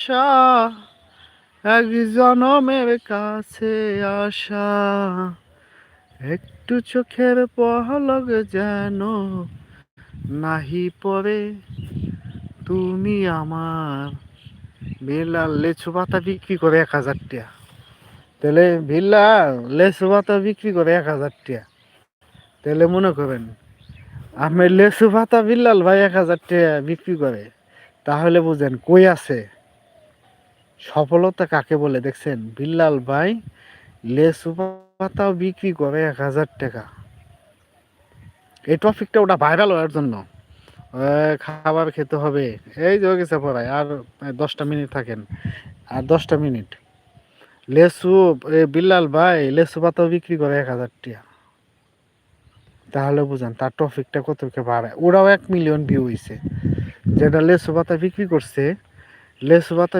আশা এক জনমের কাছে আসা, একটু চোখের পলক যেন নাহি পরে তুমি আমার। বিল্লাল লেচু পাতা বিক্রি করে 1,000 টাকা। তাহলে বিল্লাল লেচু পাতা বিক্রি করে 1,000 টাকা। তাহলে মনে করেন আমি লেচু পাতা বিল্লাল ভাই 1,000 টাকা বিক্রি করে, তাহলে বুঝেন কই আছে সফলতা কাকে বলে। দেখছেন বিল্লাল ভাই লেচু পাতাও বিক্রি করে 1,000 টাকা। এই টপিকটা ওটা ভাইরাল হওয়ার জন্য খাবার খেতে হবে। এই যে হয়ে গেছে পড়ায় আর 10টা মিনিট থাকেন, আর 10টা মিনিট। লেচু বিল্লাল ভাই লেচু পাতাও বিক্রি করে 1,000 টাকা। তাহলে বুঝেন তার টপিকটা কত বাড়ায়। ওরাও 1 মিলিয়ন ভিউ হয়েছে, যেটা লেচু পাতা বিক্রি করছে। লেচু পাতা